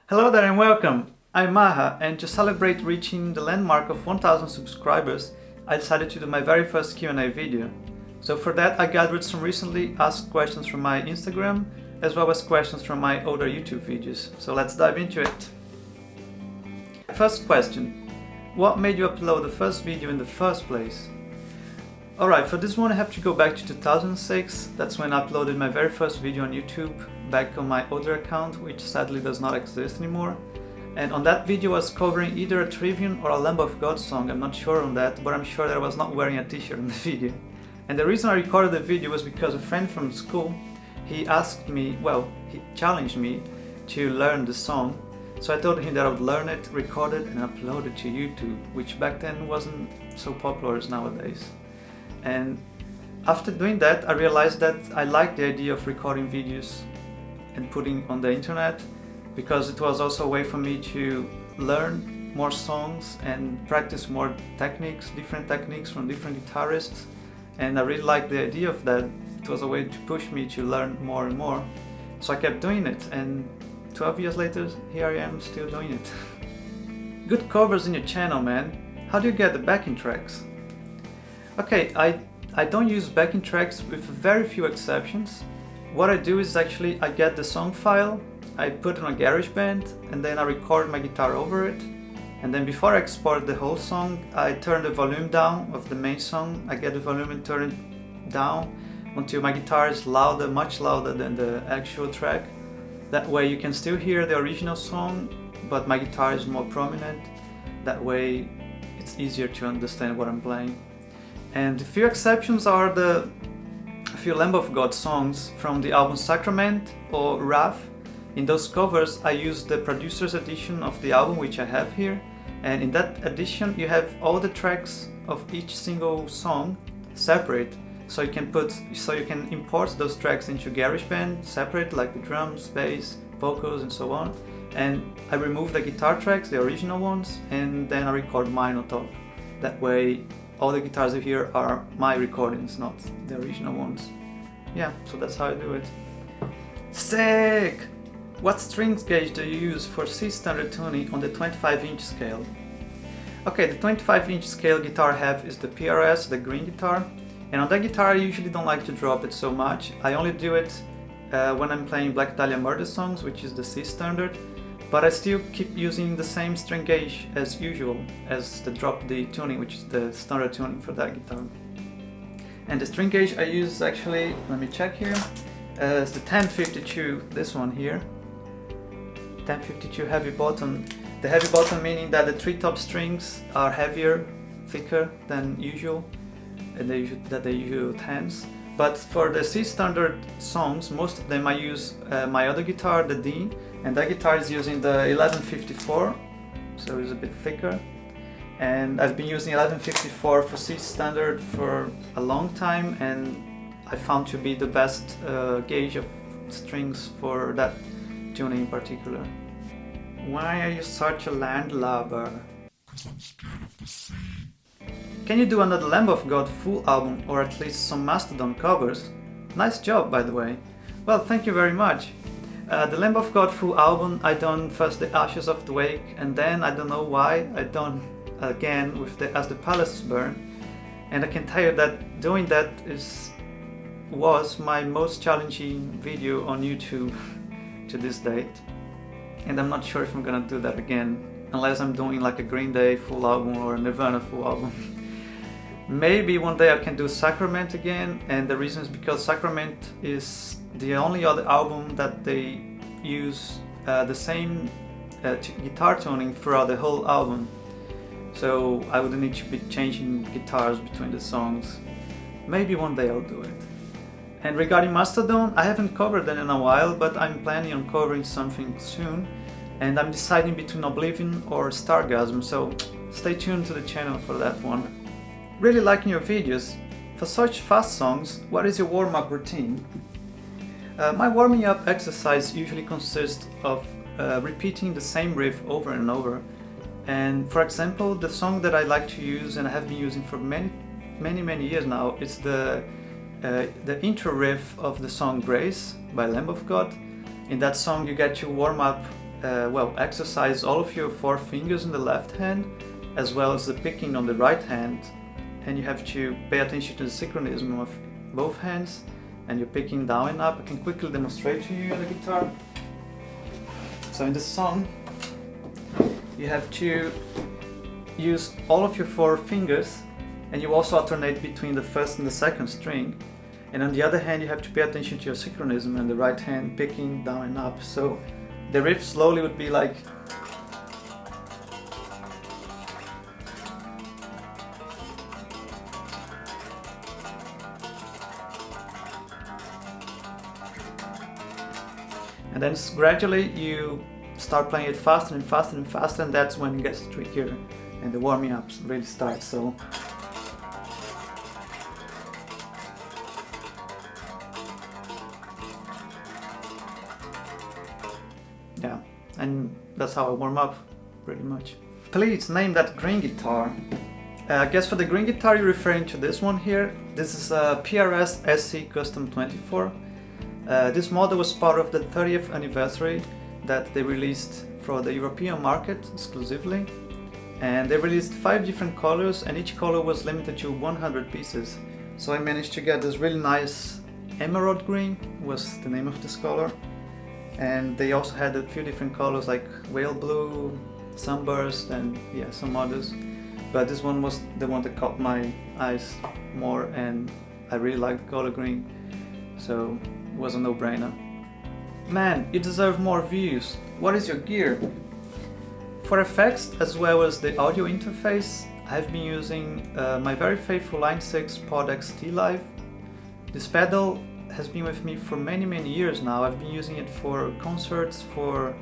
Hello there and welcome! I'm Maha, and to celebrate reaching the landmark of 1000 subscribers, I decided to do my very first Q&A video. So for that I gathered some recently asked questions from my Instagram, as well as questions from my older YouTube videos. So let's dive into it. First question: what made you upload the first video in the first place? Alright, for this one I have to go back to 2006, that's when I uploaded my very first video on YouTube, back on my older account, which sadly does not exist anymore. And on that video I was covering either a Trivium or a Lamb of God song, I'm not sure on that, but I'm sure that I was not wearing a t-shirt in the video. And the reason I recorded the video was because a friend from school, he challenged me to learn the song. So I told him that I would learn it, record it and upload it to YouTube, which back then wasn't so popular as nowadays. And after doing that, I realized that I liked the idea of recording videos and putting on the internet, because it was also a way for me to learn more songs and practice more techniques, different techniques from different guitarists. And I really liked the idea of that. It was a way to push me to learn more and more. So I kept doing it, and 12 years later, here I am still doing it. Good covers in your channel, man. How do you get the backing tracks? Okay, I don't use backing tracks with very few exceptions. What I do is actually I get the song file, I put it on GarageBand, and then I record my guitar over it. And then before I export the whole song, I turn the volume down of the main song. I get the volume and turn it down until my guitar is louder, much louder than the actual track. That way you can still hear the original song, but my guitar is more prominent. That way it's easier to understand what I'm playing. And a few exceptions are a few Lamb of God songs from the album Sacrament or Wrath. In those covers I use the producer's edition of the album, which I have here, and in that edition you have all the tracks of each single song separate, so you can import those tracks into GarageBand separate, like the drums, bass, vocals and so on. And I remove the guitar tracks, the original ones, and then I record mine on top. That way all the guitars you hear are my recordings, not the original ones. Yeah, so that's how I do it. Sick! What strings gauge do you use for C standard tuning on the 25-inch scale? Okay, the 25-inch scale guitar I have is the PRS, the green guitar. And on that guitar I usually don't like to drop it so much. I only do it when I'm playing Black Dahlia Murder songs, which is the C standard. But I still keep using the same string gauge as usual as the drop D tuning, which is the standard tuning for that guitar. And the string gauge I use actually, let me check here, is the 1052, this one here. 1052 heavy bottom. The heavy bottom meaning that the three top strings are heavier, thicker than usual, and they usual 10s. But for the C standard songs, most of them I use my other guitar, the D, and that guitar is using the 1154, so it's a bit thicker. And I've been using 1154 for C standard for a long time, and I found to be the best gauge of strings for that tuning in particular. Why are you such a landlubber? Because I'm scared of the sea. Can you do another Lamb of God full album, or at least some Mastodon covers? Nice job, by the way. Well, thank you very much. The Lamb of God full album, I done first the Ashes of the Wake, and then I don't know why I done again with the As the Palaces Burn. And I can tell you that doing that was my most challenging video on YouTube to this date. And I'm not sure if I'm gonna do that again, unless I'm doing like a Green Day full album or a Nirvana full album. Maybe one day I can do Sacrament again, and the reason is because Sacrament is the only other album that they use the same guitar tuning throughout the whole album. So I wouldn't need to be changing guitars between the songs. Maybe one day I'll do it. And regarding Mastodon, I haven't covered them in a while, but I'm planning on covering something soon. And I'm deciding between Oblivion or Stargasm, so stay tuned to the channel for that one. Really liking your videos. For such fast songs, what is your warm-up routine? My warming up exercise usually consists of repeating the same riff over and over. And for example, the song that I like to use and I have been using for many years now is the intro riff of the song Grace by Lamb of God. In that song you get to warm up exercise all of your 4 fingers in the left hand as well as the picking on the right hand, and you have to pay attention to the synchronism of both hands and you're picking down and up. I can quickly demonstrate to you on the guitar. So in this song you have to use all of your 4 fingers, and you also alternate between the first and the second string, and on the other hand you have to pay attention to your synchronism and the right hand picking down and up. So the riff slowly would be like and then gradually you start playing it faster and faster and faster, and that's when it gets trickier and the warming up really starts. So yeah, and that's how I warm up pretty much. Please name that green guitar. I guess for the green guitar you're referring to this one here. This is a PRS SC Custom 24. This model was part of the 30th anniversary that they released for the European market exclusively, and they released 5 different colors, and each color was limited to 100 pieces. So I managed to get this really nice emerald green, was the name of this color, and they also had a few different colors like whale blue, sunburst, and yeah, some others, but this one was the one that caught my eyes more, and I really liked the color green, so it was a no-brainer. Man, you deserve more views. What is your gear? For effects as well as the audio interface, I've been using my very faithful Line 6 Pod XT Live. This pedal has been with me for many years now. I've been using it for concerts, for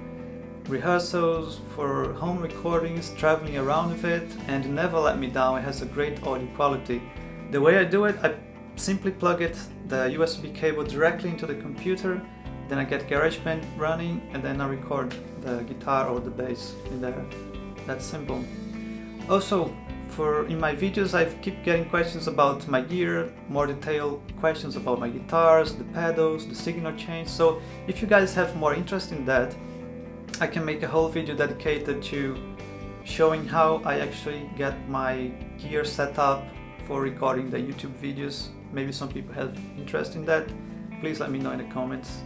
rehearsals, for home recordings, traveling around with it, and it never let me down. It has a great audio quality. The way I do it, I simply plug the USB cable directly into the computer, then I get GarageBand running, and then I record the guitar or the bass in there. That's simple. Also, in my videos I keep getting questions about my gear, more detailed questions about my guitars, the pedals, the signal chains. So if you guys have more interest in that, I can make a whole video dedicated to showing how I actually get my gear set up for recording the YouTube videos. Maybe some people have interest in that. Please let me know in the comments.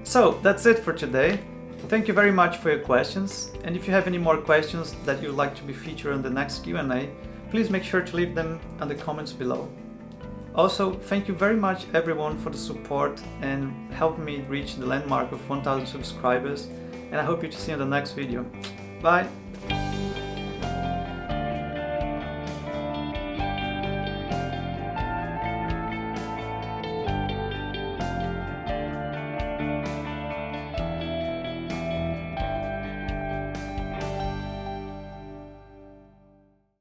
So that's it for today. Thank you very much for your questions, and if you have any more questions that you'd like to be featured on the next Q&A, please make sure to leave them in the comments below. Also, thank you very much everyone for the support and helping me reach the landmark of 1000 subscribers, and I hope you to see you in the next video. Bye!